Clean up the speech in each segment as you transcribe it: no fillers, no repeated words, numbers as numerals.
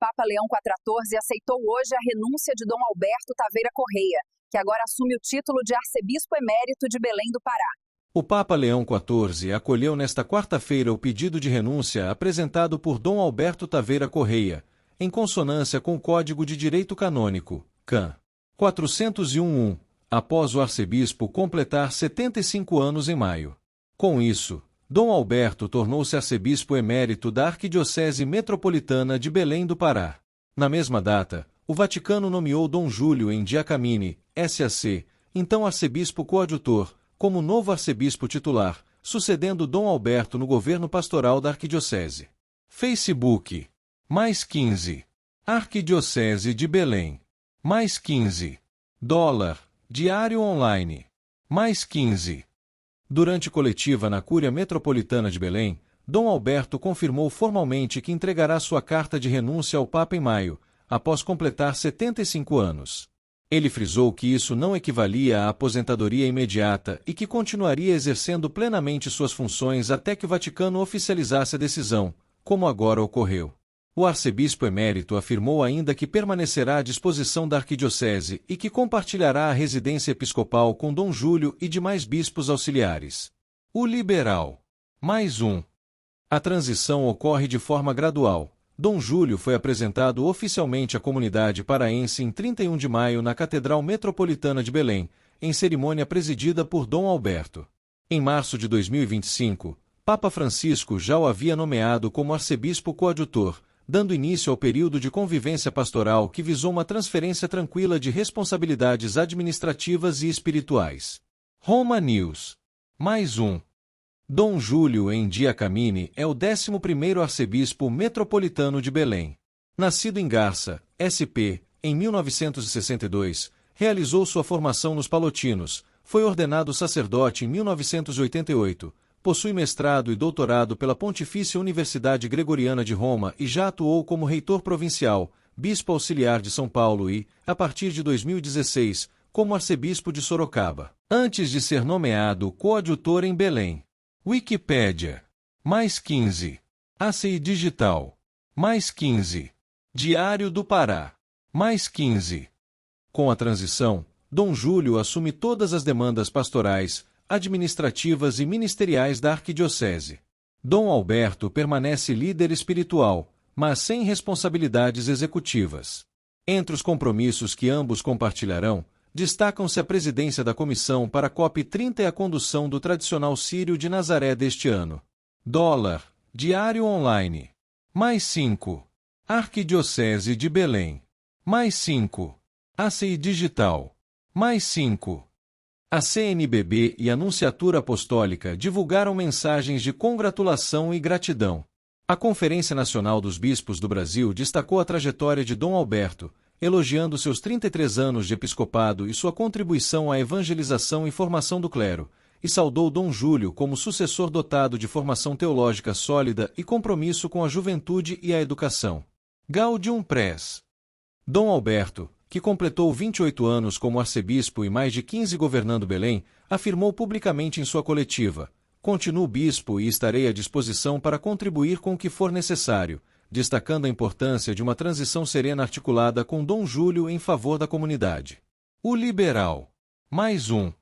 Papa Leão XIV aceitou hoje a renúncia de Dom Alberto Taveira Correia, que agora assume o título de arcebispo emérito de Belém do Pará. O Papa Leão XIV acolheu nesta quarta-feira o pedido de renúncia apresentado por Dom Alberto Taveira Correia, em consonância com o Código de Direito Canônico, CAN. 401-1, após o arcebispo completar 75 anos em maio. Com isso, Dom Alberto tornou-se arcebispo emérito da Arquidiocese Metropolitana de Belém do Pará. Na mesma data, o Vaticano nomeou Dom Júlio em Giacamini, SAC, então arcebispo coadjutor, como novo arcebispo titular, sucedendo Dom Alberto no governo pastoral da Arquidiocese. Facebook. Mais 15. Arquidiocese de Belém. Mais 15. Dólar. Diário Online. Mais 15. Durante coletiva na Cúria Metropolitana de Belém, Dom Alberto confirmou formalmente que entregará sua carta de renúncia ao Papa em maio, após completar 75 anos. Ele frisou que isso não equivalia à aposentadoria imediata e que continuaria exercendo plenamente suas funções até que o Vaticano oficializasse a decisão, como agora ocorreu. O arcebispo emérito afirmou ainda que permanecerá à disposição da arquidiocese e que compartilhará a residência episcopal com Dom Júlio e demais bispos auxiliares. O liberal. Mais um. A transição ocorre de forma gradual. Dom Júlio foi apresentado oficialmente à comunidade paraense em 31 de maio na Catedral Metropolitana de Belém, em cerimônia presidida por Dom Alberto. Em março de 2025, Papa Francisco já o havia nomeado como arcebispo coadjutor, dando início ao período de convivência pastoral que visou uma transferência tranquila de responsabilidades administrativas e espirituais. Roma News. Mais um. Dom Júlio em Giacamini é o 11º arcebispo metropolitano de Belém. Nascido em Garça, SP, em 1962, realizou sua formação nos Palotinos, foi ordenado sacerdote em 1988, possui mestrado e doutorado pela Pontifícia Universidade Gregoriana de Roma e já atuou como reitor provincial, bispo auxiliar de São Paulo e, a partir de 2016, como arcebispo de Sorocaba, antes de ser nomeado coadjutor em Belém. Wikipédia. Mais 15. ACI Digital. Mais 15. Diário do Pará. Mais 15. Com a transição, Dom Júlio assume todas as demandas pastorais, administrativas e ministeriais da arquidiocese. Dom Alberto permanece líder espiritual, mas sem responsabilidades executivas. Entre os compromissos que ambos compartilharão, destacam-se a presidência da comissão para a COP30 e a condução do tradicional Círio de Nazaré deste ano. Dólar. Diário Online. Mais 5. Arquidiocese de Belém. Mais 5. ACI Digital. Mais 5. A CNBB e a Nunciatura Apostólica divulgaram mensagens de congratulação e gratidão. A Conferência Nacional dos Bispos do Brasil destacou a trajetória de Dom Alberto, elogiando seus 33 anos de episcopado e sua contribuição à evangelização e formação do clero, e saudou Dom Júlio como sucessor dotado de formação teológica sólida e compromisso com a juventude e a educação. Gaudium Press. Dom Alberto, que completou 28 anos como arcebispo e mais de 15 governando Belém, afirmou publicamente em sua coletiva: "Continuo bispo e estarei à disposição para contribuir com o que for necessário", destacando a importância de uma transição serena articulada com Dom Júlio em favor da comunidade. O liberal. Mais um.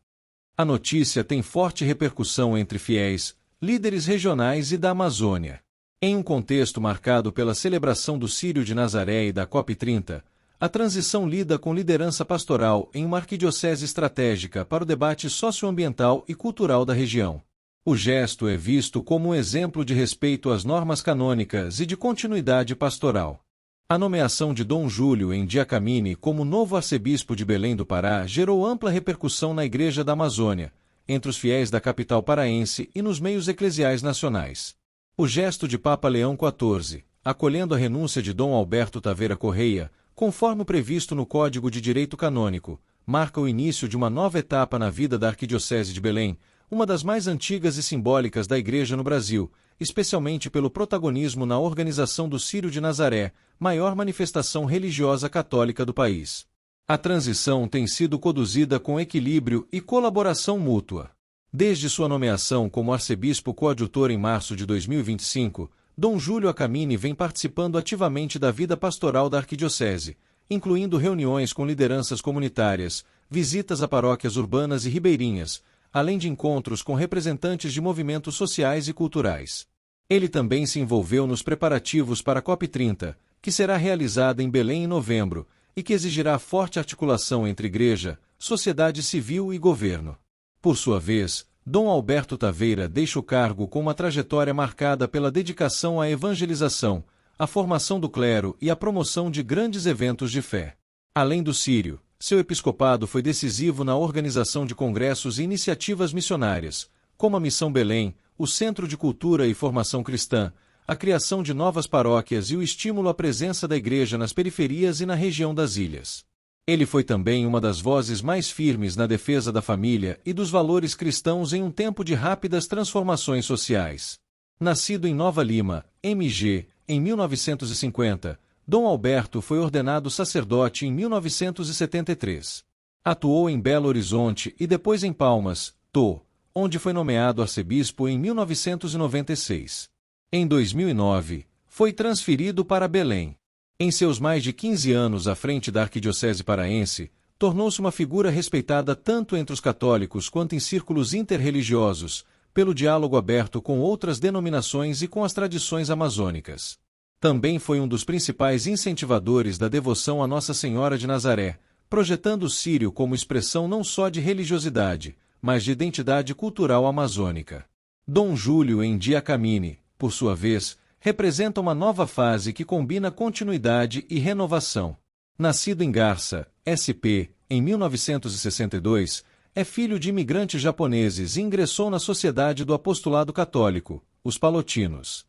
A notícia tem forte repercussão entre fiéis, líderes regionais e da Amazônia. Em um contexto marcado pela celebração do Círio de Nazaré e da COP30, a transição lida com liderança pastoral em uma arquidiocese estratégica para o debate socioambiental e cultural da região. O gesto é visto como um exemplo de respeito às normas canônicas e de continuidade pastoral. A nomeação de Dom Júlio em Giacamini como novo arcebispo de Belém do Pará gerou ampla repercussão na Igreja da Amazônia, entre os fiéis da capital paraense e nos meios eclesiais nacionais. O gesto de Papa Leão XIV, acolhendo a renúncia de Dom Alberto Taveira Correia, conforme o previsto no Código de Direito Canônico, marca o início de uma nova etapa na vida da Arquidiocese de Belém, uma das mais antigas e simbólicas da Igreja no Brasil, especialmente pelo protagonismo na organização do Círio de Nazaré, maior manifestação religiosa católica do país. A transição tem sido conduzida com equilíbrio e colaboração mútua. Desde sua nomeação como arcebispo coadjutor em março de 2025, Dom Júlio Acamini vem participando ativamente da vida pastoral da arquidiocese, incluindo reuniões com lideranças comunitárias, visitas a paróquias urbanas e ribeirinhas, além de encontros com representantes de movimentos sociais e culturais. Ele também se envolveu nos preparativos para a COP30, que será realizada em Belém em novembro, e que exigirá forte articulação entre igreja, sociedade civil e governo. Por sua vez, Dom Alberto Taveira deixa o cargo com uma trajetória marcada pela dedicação à evangelização, à formação do clero e à promoção de grandes eventos de fé. Além do sírio, seu episcopado foi decisivo na organização de congressos e iniciativas missionárias, como a Missão Belém, o Centro de Cultura e Formação Cristã, a criação de novas paróquias e o estímulo à presença da Igreja nas periferias e na região das ilhas. Ele foi também uma das vozes mais firmes na defesa da família e dos valores cristãos em um tempo de rápidas transformações sociais. Nascido em Nova Lima, MG, em 1950, Dom Alberto foi ordenado sacerdote em 1973. Atuou em Belo Horizonte e depois em Palmas, TO, onde foi nomeado arcebispo em 1996. Em 2009, foi transferido para Belém. Em seus mais de 15 anos à frente da Arquidiocese Paraense, tornou-se uma figura respeitada tanto entre os católicos quanto em círculos interreligiosos, pelo diálogo aberto com outras denominações e com as tradições amazônicas. Também foi um dos principais incentivadores da devoção a Nossa Senhora de Nazaré, projetando o sírio como expressão não só de religiosidade, mas de identidade cultural amazônica. Dom Júlio Endi Acamini, por sua vez, representa uma nova fase que combina continuidade e renovação. Nascido em Garça, SP, em 1962, é filho de imigrantes japoneses e ingressou na Sociedade do Apostolado Católico, os Palotinos.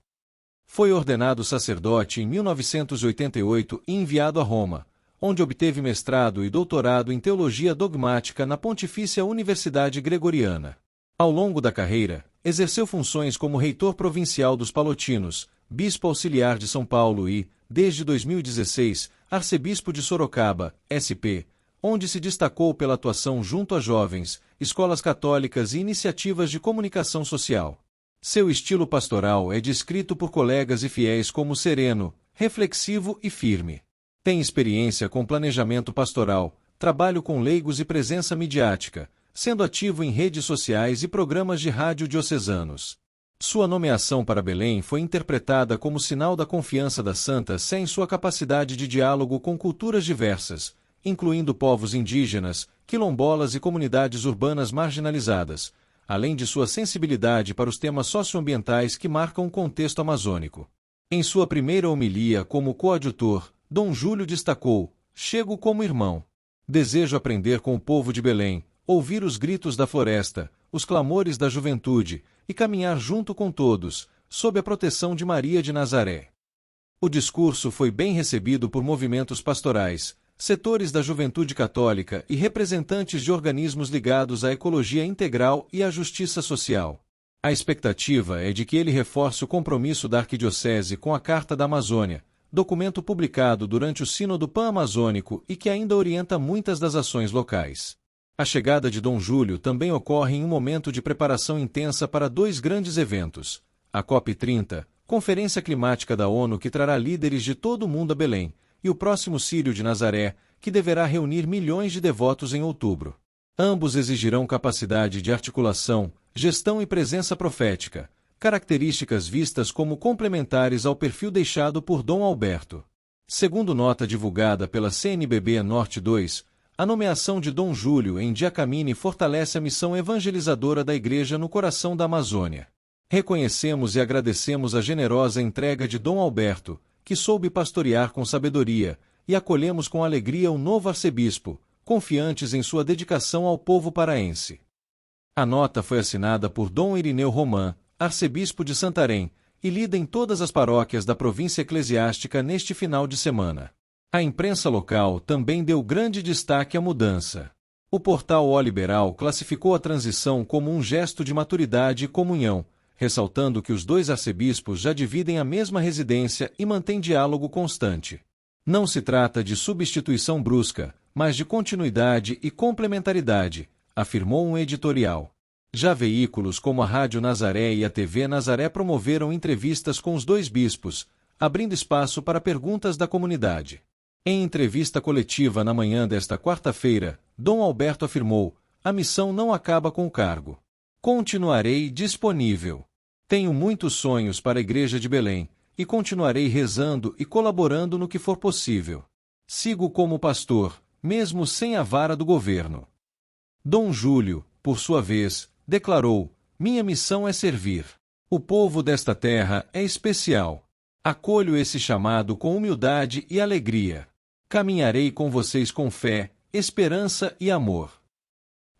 Foi ordenado sacerdote em 1988 e enviado a Roma, onde obteve mestrado e doutorado em teologia dogmática na Pontifícia Universidade Gregoriana. Ao longo da carreira, exerceu funções como reitor provincial dos Palotinos, bispo auxiliar de São Paulo e, desde 2016, arcebispo de Sorocaba, SP, onde se destacou pela atuação junto a jovens, escolas católicas e iniciativas de comunicação social. Seu estilo pastoral é descrito por colegas e fiéis como sereno, reflexivo e firme. Tem experiência com planejamento pastoral, trabalho com leigos e presença midiática, sendo ativo em redes sociais e programas de rádio diocesanos. Sua nomeação para Belém foi interpretada como sinal da confiança da Santa Sé em sua capacidade de diálogo com culturas diversas, incluindo povos indígenas, quilombolas e comunidades urbanas marginalizadas, além de sua sensibilidade para os temas socioambientais que marcam o contexto amazônico. Em sua primeira homilia como coadjutor, Dom Júlio destacou: "Chego como irmão. Desejo aprender com o povo de Belém, ouvir os gritos da floresta, os clamores da juventude e caminhar junto com todos, sob a proteção de Maria de Nazaré." O discurso foi bem recebido por movimentos pastorais, setores da juventude católica e representantes de organismos ligados à ecologia integral e à justiça social. A expectativa é de que ele reforce o compromisso da Arquidiocese com a Carta da Amazônia, documento publicado durante o Sínodo Pan-Amazônico e que ainda orienta muitas das ações locais. A chegada de Dom Júlio também ocorre em um momento de preparação intensa para dois grandes eventos: a COP30, Conferência Climática da ONU que trará líderes de todo o mundo a Belém, e o próximo Sírio de Nazaré, que deverá reunir milhões de devotos em outubro. Ambos exigirão capacidade de articulação, gestão e presença profética, características vistas como complementares ao perfil deixado por Dom Alberto. Segundo nota divulgada pela CNBB Norte 2, a nomeação de Dom Júlio Endi Acamini fortalece a missão evangelizadora da Igreja no coração da Amazônia. Reconhecemos e agradecemos a generosa entrega de Dom Alberto, que soube pastorear com sabedoria, e acolhemos com alegria o novo arcebispo, confiantes em sua dedicação ao povo paraense. A nota foi assinada por Dom Irineu Román, arcebispo de Santarém, e lida em todas as paróquias da província eclesiástica neste final de semana. A imprensa local também deu grande destaque à mudança. O portal O Liberal classificou a transição como um gesto de maturidade e comunhão, ressaltando que os dois arcebispos já dividem a mesma residência e mantêm diálogo constante. Não se trata de substituição brusca, mas de continuidade e complementaridade, afirmou um editorial. Já veículos como a Rádio Nazaré e a TV Nazaré promoveram entrevistas com os dois bispos, abrindo espaço para perguntas da comunidade. Em entrevista coletiva na manhã desta quarta-feira, Dom Alberto afirmou: "A missão não acaba com o cargo. Continuarei disponível. Tenho muitos sonhos para a Igreja de Belém, e continuarei rezando e colaborando no que for possível. Sigo como pastor, mesmo sem a vara do governo." Dom Júlio, por sua vez, declarou: "Minha missão é servir. O povo desta terra é especial. Acolho esse chamado com humildade e alegria. Caminharei com vocês com fé, esperança e amor."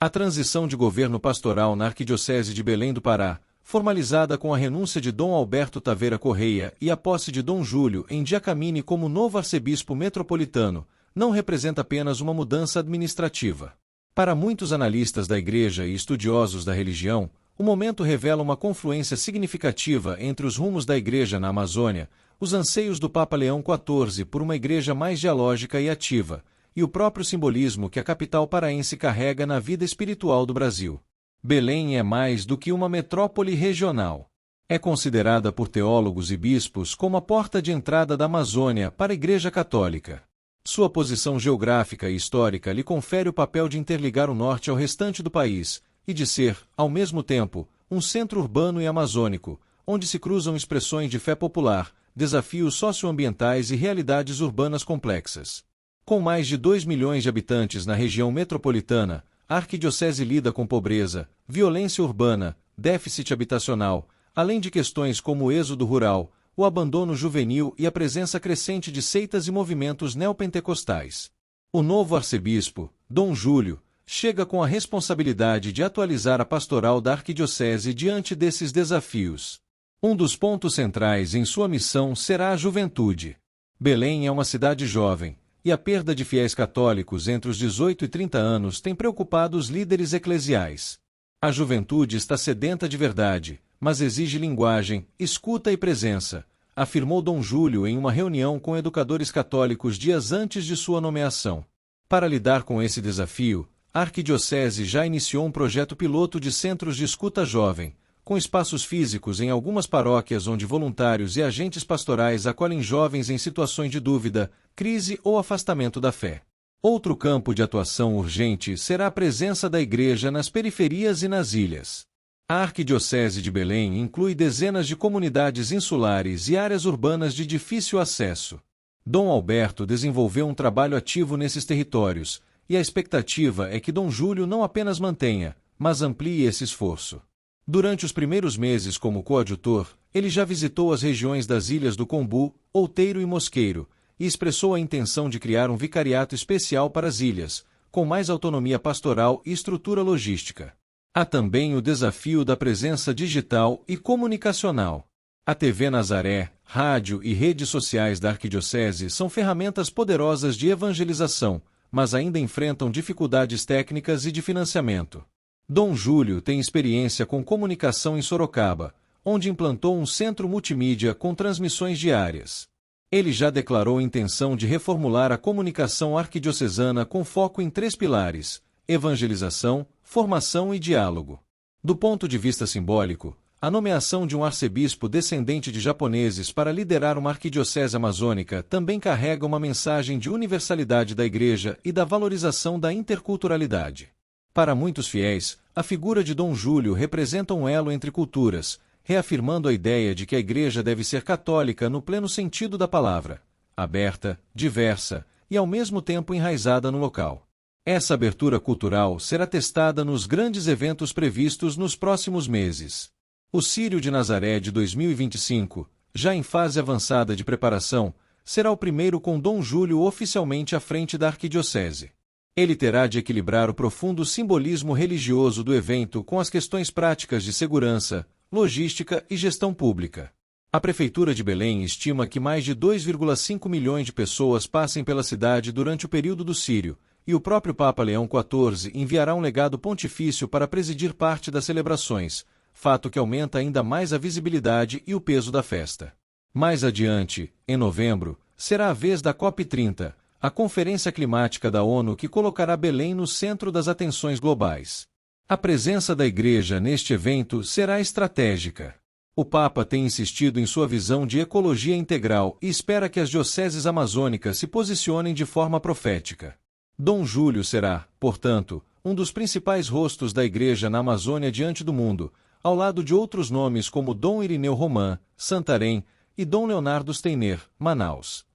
A transição de governo pastoral na Arquidiocese de Belém do Pará, formalizada com a renúncia de Dom Alberto Taveira Correia e a posse de Dom Júlio em Giacamini como novo arcebispo metropolitano, não representa apenas uma mudança administrativa. Para muitos analistas da Igreja e estudiosos da religião, o momento revela uma confluência significativa entre os rumos da Igreja na Amazônia, os anseios do Papa Leão XIV por uma Igreja mais dialógica e ativa, e o próprio simbolismo que a capital paraense carrega na vida espiritual do Brasil. Belém é mais do que uma metrópole regional. É considerada por teólogos e bispos como a porta de entrada da Amazônia para a Igreja Católica. Sua posição geográfica e histórica lhe confere o papel de interligar o norte ao restante do país e de ser, ao mesmo tempo, um centro urbano e amazônico, onde se cruzam expressões de fé popular, desafios socioambientais e realidades urbanas complexas. Com mais de 2 milhões de habitantes na região metropolitana, a arquidiocese lida com pobreza, violência urbana, déficit habitacional, além de questões como o êxodo rural, o abandono juvenil e a presença crescente de seitas e movimentos neopentecostais. O novo arcebispo, Dom Júlio, chega com a responsabilidade de atualizar a pastoral da arquidiocese diante desses desafios. Um dos pontos centrais em sua missão será a juventude. Belém é uma cidade jovem, e a perda de fiéis católicos entre os 18 e 30 anos tem preocupado os líderes eclesiais. A juventude está sedenta de verdade, mas exige linguagem, escuta e presença, afirmou Dom Júlio em uma reunião com educadores católicos dias antes de sua nomeação. Para lidar com esse desafio, a arquidiocese já iniciou um projeto piloto de centros de escuta jovem, com espaços físicos em algumas paróquias onde voluntários e agentes pastorais acolhem jovens em situações de dúvida, crise ou afastamento da fé. Outro campo de atuação urgente será a presença da Igreja nas periferias e nas ilhas. A Arquidiocese de Belém inclui dezenas de comunidades insulares e áreas urbanas de difícil acesso. Dom Alberto desenvolveu um trabalho ativo nesses territórios, e a expectativa é que Dom Júlio não apenas mantenha, mas amplie esse esforço. Durante os primeiros meses como coadjutor, ele já visitou as regiões das ilhas do Combu, Outeiro e Mosqueiro, e expressou a intenção de criar um vicariato especial para as ilhas, com mais autonomia pastoral e estrutura logística. Há também o desafio da presença digital e comunicacional. A TV Nazaré, rádio e redes sociais da Arquidiocese são ferramentas poderosas de evangelização, mas ainda enfrentam dificuldades técnicas e de financiamento. Dom Júlio tem experiência com comunicação em Sorocaba, onde implantou um centro multimídia com transmissões diárias. Ele já declarou a intenção de reformular a comunicação arquidiocesana com foco em 3 pilares: evangelização, formação e diálogo. Do ponto de vista simbólico, a nomeação de um arcebispo descendente de japoneses para liderar uma arquidiocese amazônica também carrega uma mensagem de universalidade da Igreja e da valorização da interculturalidade. Para muitos fiéis, a figura de Dom Júlio representa um elo entre culturas, reafirmando a ideia de que a Igreja deve ser católica no pleno sentido da palavra, aberta, diversa e ao mesmo tempo enraizada no local. Essa abertura cultural será testada nos grandes eventos previstos nos próximos meses. O Círio de Nazaré de 2025, já em fase avançada de preparação, será o primeiro com Dom Júlio oficialmente à frente da arquidiocese. Ele terá de equilibrar o profundo simbolismo religioso do evento com as questões práticas de segurança, logística e gestão pública. A Prefeitura de Belém estima que mais de 2,5 milhões de pessoas passem pela cidade durante o período do Círio, e o próprio Papa Leão XIV enviará um legado pontifício para presidir parte das celebrações, fato que aumenta ainda mais a visibilidade e o peso da festa. Mais adiante, em novembro, será a vez da COP30, a Conferência Climática da ONU que colocará Belém no centro das atenções globais. A presença da Igreja neste evento será estratégica. O Papa tem insistido em sua visão de ecologia integral e espera que as dioceses amazônicas se posicionem de forma profética. Dom Júlio será, portanto, um dos principais rostos da Igreja na Amazônia diante do mundo, ao lado de outros nomes como Dom Irineu Román, Santarém, e Dom Leonardo Steiner, Manaus.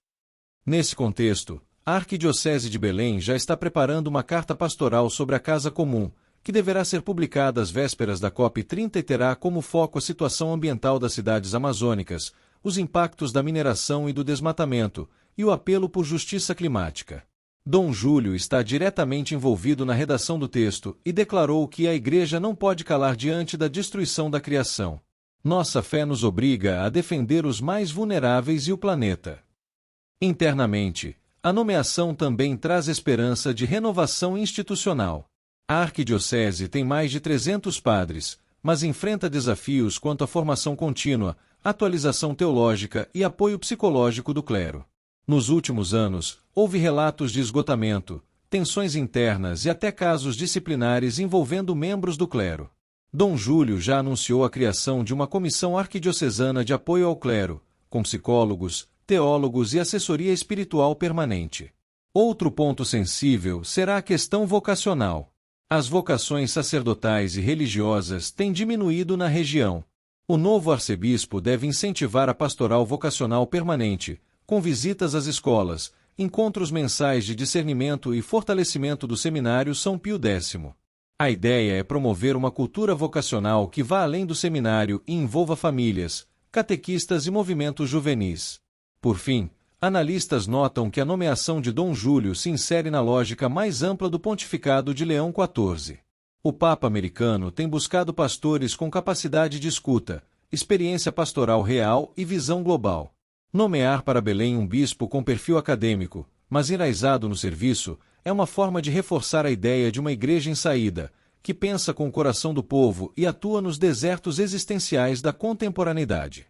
Nesse contexto, a Arquidiocese de Belém já está preparando uma carta pastoral sobre a Casa Comum, que deverá ser publicada às vésperas da COP30 e terá como foco a situação ambiental das cidades amazônicas, os impactos da mineração e do desmatamento, e o apelo por justiça climática. Dom Júlio está diretamente envolvido na redação do texto e declarou que a Igreja não pode calar diante da destruição da criação. Nossa fé nos obriga a defender os mais vulneráveis e o planeta. Internamente, a nomeação também traz esperança de renovação institucional. A Arquidiocese tem mais de 300 padres, mas enfrenta desafios quanto à formação contínua, atualização teológica e apoio psicológico do clero. Nos últimos anos, houve relatos de esgotamento, tensões internas e até casos disciplinares envolvendo membros do clero. Dom Júlio já anunciou a criação de uma comissão arquidiocesana de apoio ao clero, com psicólogos, teólogos e assessoria espiritual permanente. Outro ponto sensível será a questão vocacional. As vocações sacerdotais e religiosas têm diminuído na região. O novo arcebispo deve incentivar a pastoral vocacional permanente, com visitas às escolas, encontros mensais de discernimento e fortalecimento do seminário São Pio X. A ideia é promover uma cultura vocacional que vá além do seminário e envolva famílias, catequistas e movimentos juvenis. Por fim, analistas notam que a nomeação de Dom Júlio se insere na lógica mais ampla do pontificado de Leão XIV. O Papa americano tem buscado pastores com capacidade de escuta, experiência pastoral real e visão global. Nomear para Belém um bispo com perfil acadêmico, mas enraizado no serviço, é uma forma de reforçar a ideia de uma igreja em saída, que pensa com o coração do povo e atua nos desertos existenciais da contemporaneidade.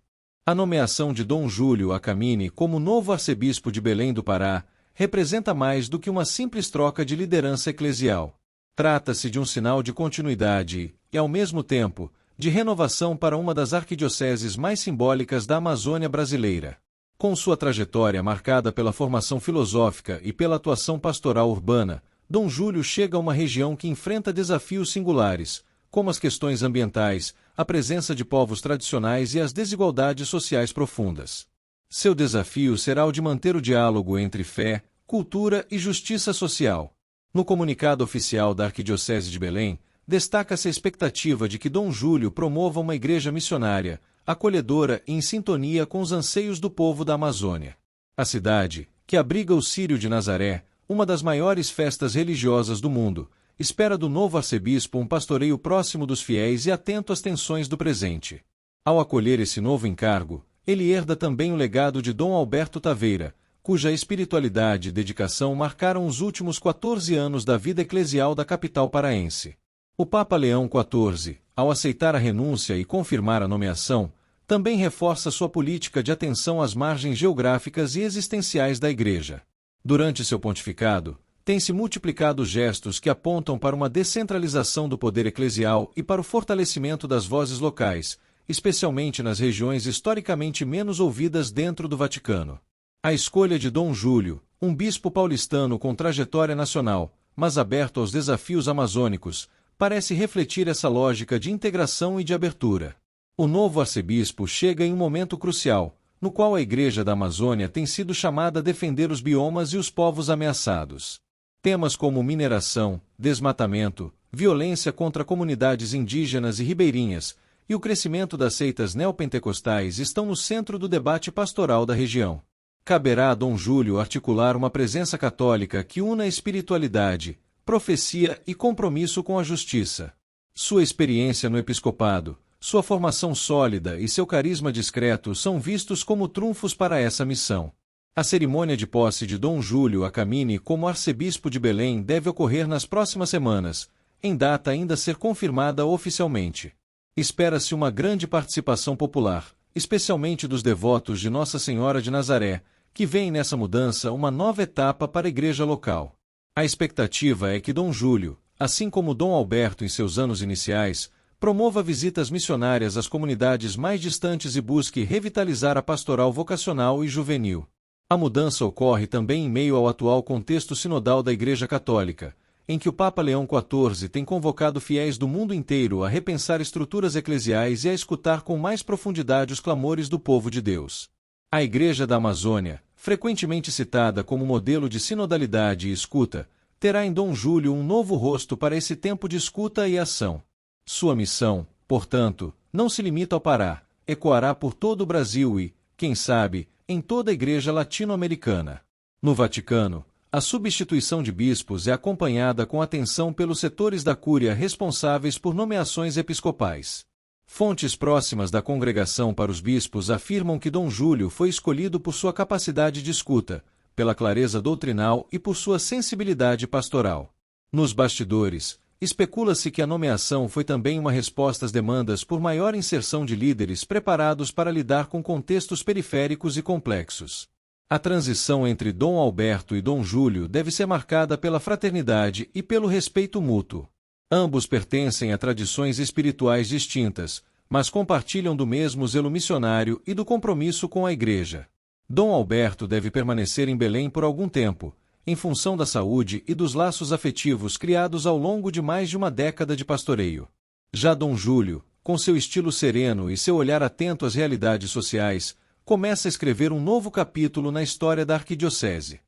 A nomeação de Dom Júlio Acamini como novo arcebispo de Belém do Pará representa mais do que uma simples troca de liderança eclesial. Trata-se de um sinal de continuidade e, ao mesmo tempo, de renovação para uma das arquidioceses mais simbólicas da Amazônia brasileira. Com sua trajetória marcada pela formação filosófica e pela atuação pastoral urbana, Dom Júlio chega a uma região que enfrenta desafios singulares, como as questões ambientais, a presença de povos tradicionais e as desigualdades sociais profundas. Seu desafio será o de manter o diálogo entre fé, cultura e justiça social. No comunicado oficial da Arquidiocese de Belém, destaca-se a expectativa de que Dom Júlio promova uma igreja missionária, acolhedora e em sintonia com os anseios do povo da Amazônia. A cidade, que abriga o Círio de Nazaré, uma das maiores festas religiosas do mundo, espera do novo arcebispo um pastoreio próximo dos fiéis e atento às tensões do presente. Ao acolher esse novo encargo, ele herda também o legado de Dom Alberto Taveira, cuja espiritualidade e dedicação marcaram os últimos 14 anos da vida eclesial da capital paraense. O Papa Leão XIV, ao aceitar a renúncia e confirmar a nomeação, também reforça sua política de atenção às margens geográficas e existenciais da Igreja. Durante seu pontificado, têm-se multiplicado gestos que apontam para uma descentralização do poder eclesial e para o fortalecimento das vozes locais, especialmente nas regiões historicamente menos ouvidas dentro do Vaticano. A escolha de Dom Júlio, um bispo paulistano com trajetória nacional, mas aberto aos desafios amazônicos, parece refletir essa lógica de integração e de abertura. O novo arcebispo chega em um momento crucial, no qual a Igreja da Amazônia tem sido chamada a defender os biomas e os povos ameaçados. Temas como mineração, desmatamento, violência contra comunidades indígenas e ribeirinhas, e o crescimento das seitas neopentecostais estão no centro do debate pastoral da região. Caberá a Dom Júlio articular uma presença católica que una espiritualidade, profecia e compromisso com a justiça. Sua experiência no episcopado, sua formação sólida e seu carisma discreto são vistos como trunfos para essa missão. A cerimônia de posse de Dom Júlio Acamini como arcebispo de Belém deve ocorrer nas próximas semanas, em data ainda a ser confirmada oficialmente. Espera-se uma grande participação popular, especialmente dos devotos de Nossa Senhora de Nazaré, que veem nessa mudança uma nova etapa para a igreja local. A expectativa é que Dom Júlio, assim como Dom Alberto em seus anos iniciais, promova visitas missionárias às comunidades mais distantes e busque revitalizar a pastoral vocacional e juvenil. A mudança ocorre também em meio ao atual contexto sinodal da Igreja Católica, em que o Papa Leão XIV tem convocado fiéis do mundo inteiro a repensar estruturas eclesiais e a escutar com mais profundidade os clamores do povo de Deus. A Igreja da Amazônia, frequentemente citada como modelo de sinodalidade e escuta, terá em Dom Júlio um novo rosto para esse tempo de escuta e ação. Sua missão, portanto, não se limita ao Pará, ecoará por todo o Brasil e, quem sabe, em toda a Igreja latino-americana. No Vaticano, a substituição de bispos é acompanhada com atenção pelos setores da Cúria responsáveis por nomeações episcopais. Fontes próximas da congregação para os bispos afirmam que Dom Júlio foi escolhido por sua capacidade de escuta, pela clareza doutrinal e por sua sensibilidade pastoral. Nos bastidores, especula-se que a nomeação foi também uma resposta às demandas por maior inserção de líderes preparados para lidar com contextos periféricos e complexos. A transição entre Dom Alberto e Dom Júlio deve ser marcada pela fraternidade e pelo respeito mútuo. Ambos pertencem a tradições espirituais distintas, mas compartilham do mesmo zelo missionário e do compromisso com a Igreja. Dom Alberto deve permanecer em Belém por algum tempo, em função da saúde e dos laços afetivos criados ao longo de mais de uma década de pastoreio. Já Dom Júlio, com seu estilo sereno e seu olhar atento às realidades sociais, começa a escrever um novo capítulo na história da arquidiocese.